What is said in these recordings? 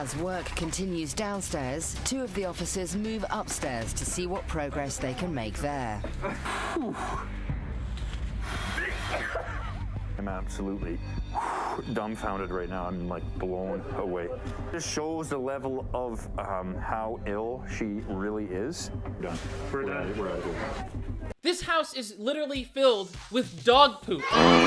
As work continues downstairs, two of the officers move upstairs to see what progress they can make there. I'm absolutely dumbfounded right now. I'm like blown away. This shows the level of how ill she really is. Done. We're done. We're out of here. This house is literally filled with dog poop.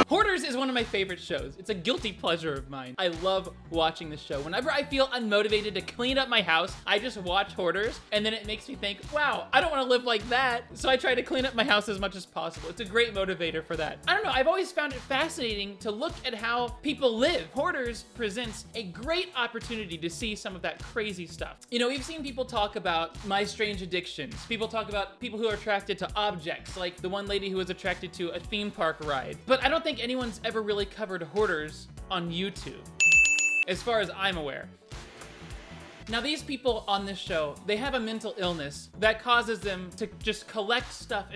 Hoarders is one of my favorite shows. It's a guilty pleasure of mine. I love watching this show. Whenever I feel unmotivated to clean up my house, I just watch Hoarders, and then it makes me think, wow, I don't want to live like that. So I try to clean up my house as much as possible. It's a great motivator for that. I don't know, I've always found it fascinating to look at how people live. Hoarders presents a great opportunity to see some of that crazy stuff. You know, we've seen people talk about my strange addictions. People talk about people who are attracted to objects, like the one lady who was attracted to a theme park ride. But I don't think anyone's ever really covered Hoarders on YouTube, as far as I'm aware. Now, these people on this show, they have a mental illness that causes them to just collect stuff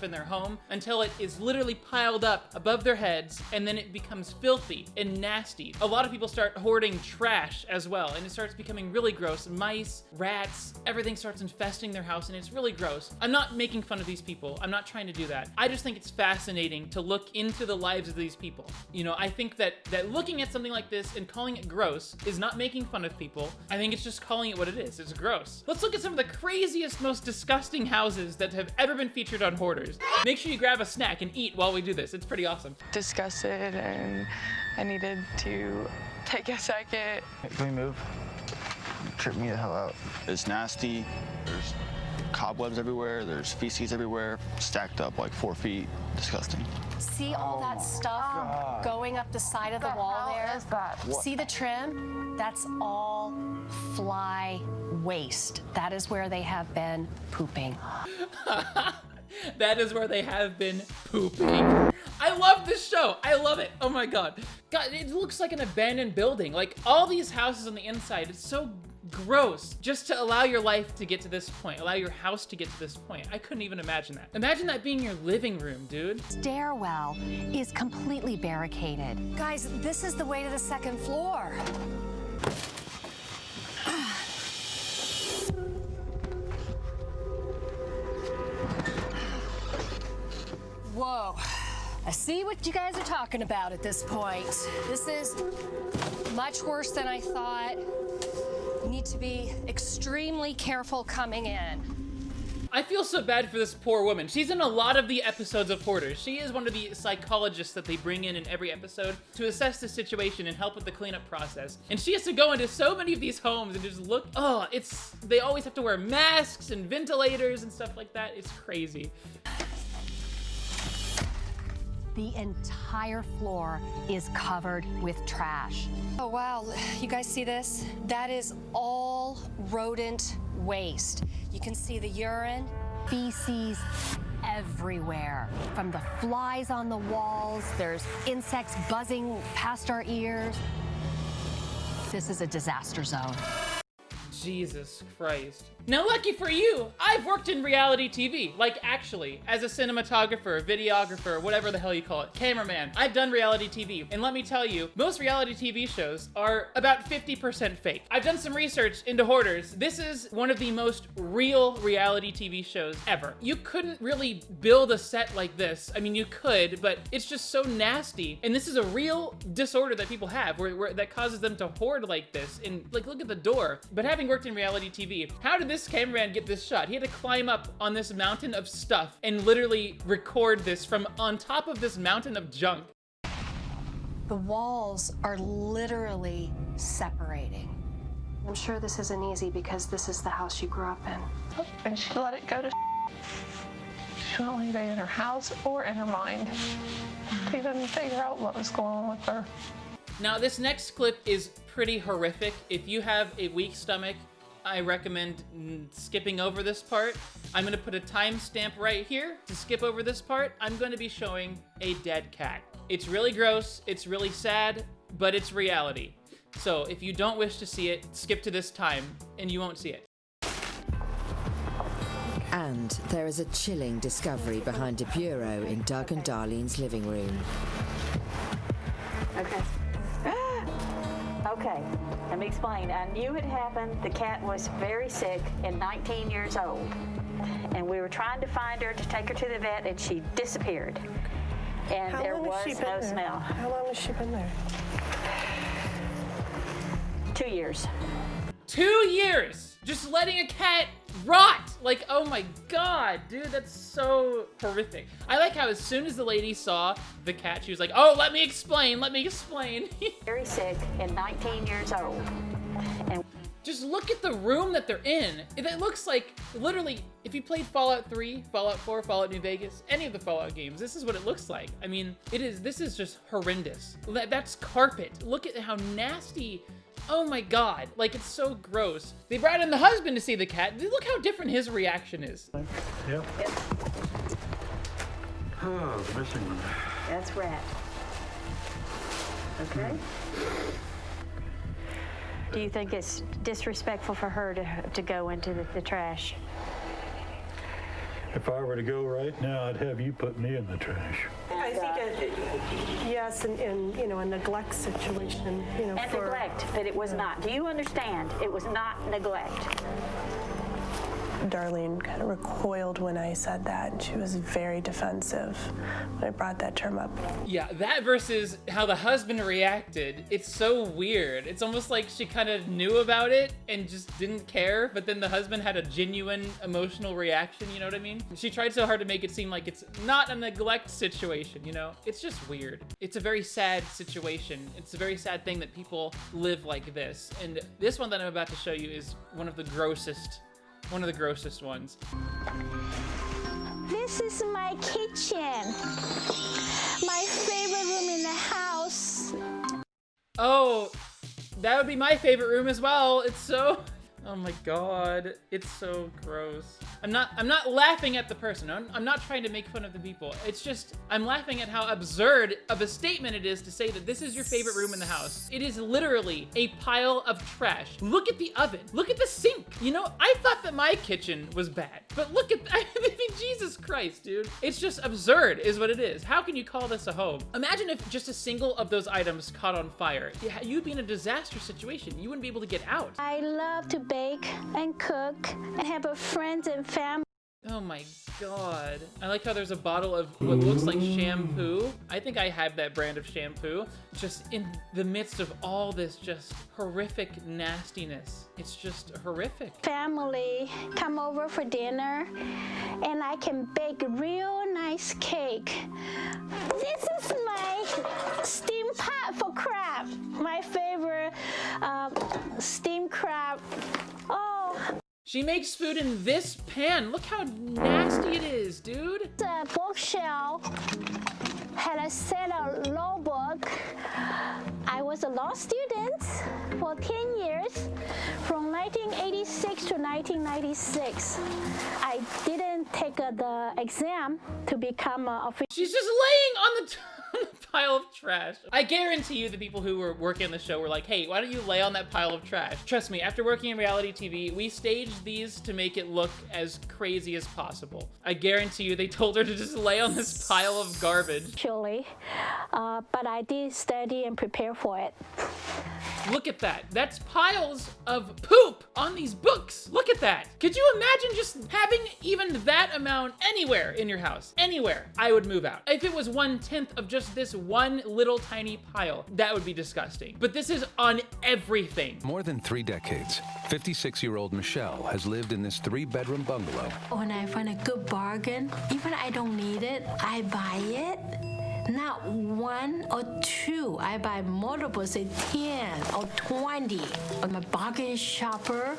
in their home until it is literally piled up above their heads, and then it becomes filthy and nasty. A lot of people start hoarding trash as well, and it starts becoming really gross. Mice, rats, everything starts infesting their house, and it's really gross. I'm not making fun of these people. I'm not trying to do that. I just think it's fascinating to look into the lives of these people. You know, I think that looking at something like this and calling it gross is not making fun of people. I think it's just calling it what it is. It's gross. Let's look at some of the craziest, most disgusting houses that have ever been featured on Hoarders. Make sure you grab a snack and eat while we do this. It's pretty awesome. Disgusted, and I needed to take a second. Can we move? Trip me the hell out. It's nasty. There's cobwebs everywhere. There's feces everywhere, stacked up like 4 feet. Disgusting. See all that stuff going up the side of the wall there? Is that? See the trim? That's all fly waste. That is where they have been pooping. That is where they have been pooping. I love this show. I love it. Oh my God. God, it looks like an abandoned building. Like all these houses on the inside, it's so gross just to allow your life to get to this point, allow your house to get to this point. I couldn't even imagine that. Imagine that being your living room, dude. Stairwell is completely barricaded. Guys, this is the way to the second floor. Whoa. I see what you guys are talking about at this point. This is much worse than I thought. You need to be extremely careful coming in. I feel so bad for this poor woman. She's in a lot of the episodes of Hoarders. She is one of the psychologists that they bring in every episode to assess the situation and help with the cleanup process. And she has to go into so many of these homes and just look, they always have to wear masks and ventilators and stuff like that. It's crazy. The entire floor is covered with trash. Oh wow, you guys see this? That is all rodent waste. You can see the urine, feces everywhere. From the flies on the walls, there's insects buzzing past our ears. This is a disaster zone. Jesus Christ. Now, lucky for you, I've worked in reality TV. Like, actually, as a cinematographer, videographer, whatever the hell you call it, cameraman. I've done reality TV, and let me tell you, most reality TV shows are about 50% fake. I've done some research into Hoarders. This is one of the most real reality TV shows ever. You couldn't really build a set like this. I mean, you could, but it's just so nasty. And this is a real disorder that people have, where that causes them to hoard like this. And, like, look at the door. But having worked in reality TV, how did this cameraman get this shot? He had to climb up on this mountain of stuff and literally record this from on top of this mountain of junk. The walls are literally separating. I'm sure this isn't easy because this is the house you grew up in. And she let it go to she won't leave it in her house or in her mind to even figure out what was going on with her. Now, this next clip is pretty horrific. If you have a weak stomach, I recommend skipping over this part. I'm gonna put a timestamp right here to skip over this part. I'm gonna be showing a dead cat. It's really gross, it's really sad, but it's reality. So if you don't wish to see it, skip to this time and you won't see it. And there is a chilling discovery behind a bureau in Doug and Darlene's living room. Okay. Okay, let me explain. I knew it happened. The cat was very sick and 19 years old. And we were trying to find her to take her to the vet, and she disappeared. And there was no smell. How long has she been there? 2 years. 2 years just letting a cat rot. Like, oh my God, dude, that's so horrific. I like how as soon as the lady saw the cat, she was like, oh, let me explain, let me explain. Very sick and 19 years old. And just look at the room that they're in. It looks like, literally, if you played Fallout 3, Fallout 4, Fallout New Vegas, any of the Fallout games, this is what it looks like. I mean, this is just horrendous. That's carpet. Look at how nasty. Oh my God, like it's so gross. They brought in the husband to see the cat. Look how different his reaction is. Yep. Oh, the missing one. that's Rat. Okay? Do you think it's disrespectful for her to go into the trash? If I were to go right now, I'd have you put me in the trash. I think, yes, in you know, a neglect situation, you know, And neglect, but it was not. Do you understand? It was not neglect. Darlene kind of recoiled when I said that, and she was very defensive when I brought that term up. Yeah, that versus how the husband reacted, it's so weird. It's almost like she kind of knew about it and just didn't care, but then the husband had a genuine emotional reaction, you know what I mean? She tried so hard to make it seem like it's not a neglect situation, you know? It's just weird. It's a very sad situation. It's a very sad thing that people live like this. And this one that I'm about to show you is one of the grossest ones. This is my kitchen. My favorite room in the house. Oh, that would be my favorite room as well. It's so, oh my God, it's so gross. I'm not laughing at the person. I'm not trying to make fun of the people. It's just, I'm laughing at how absurd of a statement it is to say that this is your favorite room in the house. It is literally a pile of trash. Look at the oven. Look at the sink. You know, I thought that my kitchen was bad, but look at, I mean, Jesus Christ, dude. It's just absurd is what it is. How can you call this a home? Imagine if just a single of those items caught on fire. You'd be in a disaster situation. You wouldn't be able to get out. I love to bake and cook and have a friends and family. Oh my God. I like how there's a bottle of what looks like shampoo. I think I have that brand of shampoo. Just in the midst of all this just horrific nastiness. It's just horrific. Family come over for dinner and I can bake a real nice cake. This is my steamed pot for crab. My favorite steamed crab. Oh. She makes food in this pan. Look how nasty it is, dude. The bookshelf had a set of law book. I was a law student for 10 years, from 1986 to 1996. I didn't take the exam to become an official. She's just laying on the pile of trash. I guarantee you the people who were working on the show were like, hey, why don't you lay on that pile of trash? Trust me, after working in reality TV, we staged these to make it look as crazy as possible. I guarantee you they told her to just lay on this pile of garbage. Actually, but I did study and prepare for it. Look at that. That's piles of poop on these books. Look at that. Could you imagine just having even that amount anywhere in your house? Anywhere. I would move out. If it was 1/10 of just this one little tiny pile, that would be disgusting. But this is on everything. More than 3 decades, 56-year-old Michelle has lived in this 3-bedroom bungalow. When I find a good bargain, even I don't need it, I buy it. Not 1 or 2. I buy multiple, say 10 or 20. I'm a bargain shopper.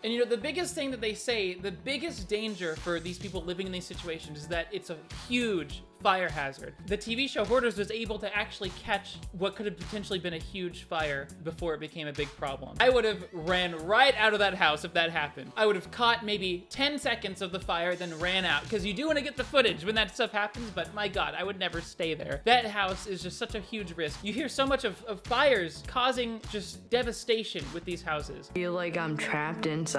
And you know, the biggest thing that they say, the biggest danger for these people living in these situations is that it's a huge fire hazard. The TV show Hoarders was able to actually catch what could have potentially been a huge fire before it became a big problem. I would have ran right out of that house if that happened. I would have caught maybe 10 seconds of the fire, then ran out, because you do want to get the footage when that stuff happens, but my God, I would never stay there. That house is just such a huge risk. You hear so much of fires causing just devastation with these houses. I feel like I'm trapped inside.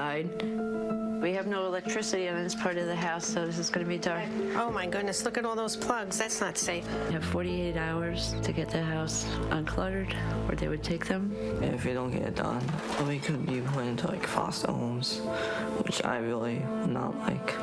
We have no electricity in this part of the house, so this is going to be dark. Oh my goodness, look at all those plugs. That's not safe. We have 48 hours to get the house uncluttered, or they would take them. If we don't get it done, we could be put into like foster homes, which I really would not like.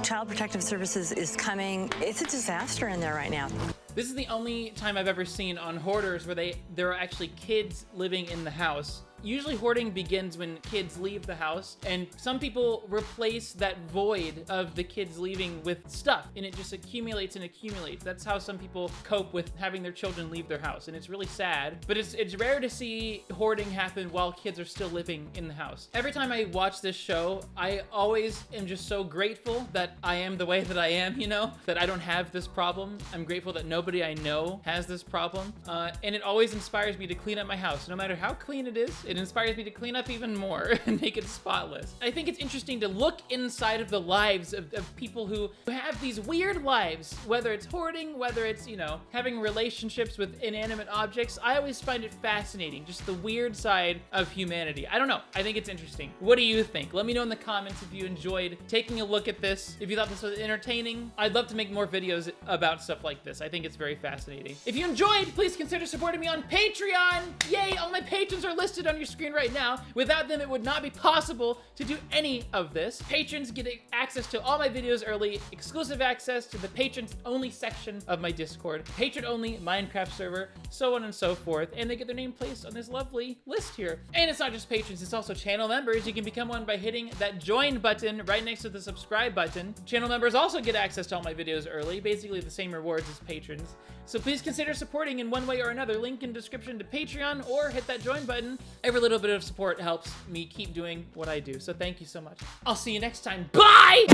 Child Protective Services is coming. It's a disaster in there right now. This is the only time I've ever seen on Hoarders where there are actually kids living in the house. Usually hoarding begins when kids leave the house, and some people replace that void of the kids leaving with stuff, and it just accumulates and accumulates. That's how some people cope with having their children leave their house, and it's really sad, but it's rare to see hoarding happen while kids are still living in the house. Every time I watch this show, I always am just so grateful that I am the way that I am, you know, that I don't have this problem. I'm grateful that nobody I know has this problem, and it always inspires me to clean up my house. No matter how clean it is, it inspires me to clean up even more and make it spotless. I think it's interesting to look inside of the lives of people who have these weird lives, whether it's hoarding, whether it's, you know, having relationships with inanimate objects. I always find it fascinating, just the weird side of humanity. I don't know. I think it's interesting. What do you think? Let me know in the comments if you enjoyed taking a look at this, if you thought this was entertaining. I'd love to make more videos about stuff like this. I think it's very fascinating. If you enjoyed, please consider supporting me on Patreon. Yay, all my patrons are listed on your screen right now. Without them, it would not be possible to do any of this. Patrons get access to all my videos early, exclusive access to the patrons only section of my Discord, patron only Minecraft server, so on and so forth, and they get their name placed on this lovely list here. And it's not just patrons, it's also channel members. You can become one by hitting that join button right next to the subscribe button. Channel members also get access to all my videos early, basically the same rewards as patrons. So please consider supporting in one way or another. Link in description to Patreon, or hit that join button. Every little bit of support helps me keep doing what I do. So thank you so much. I'll see you next time. Bye!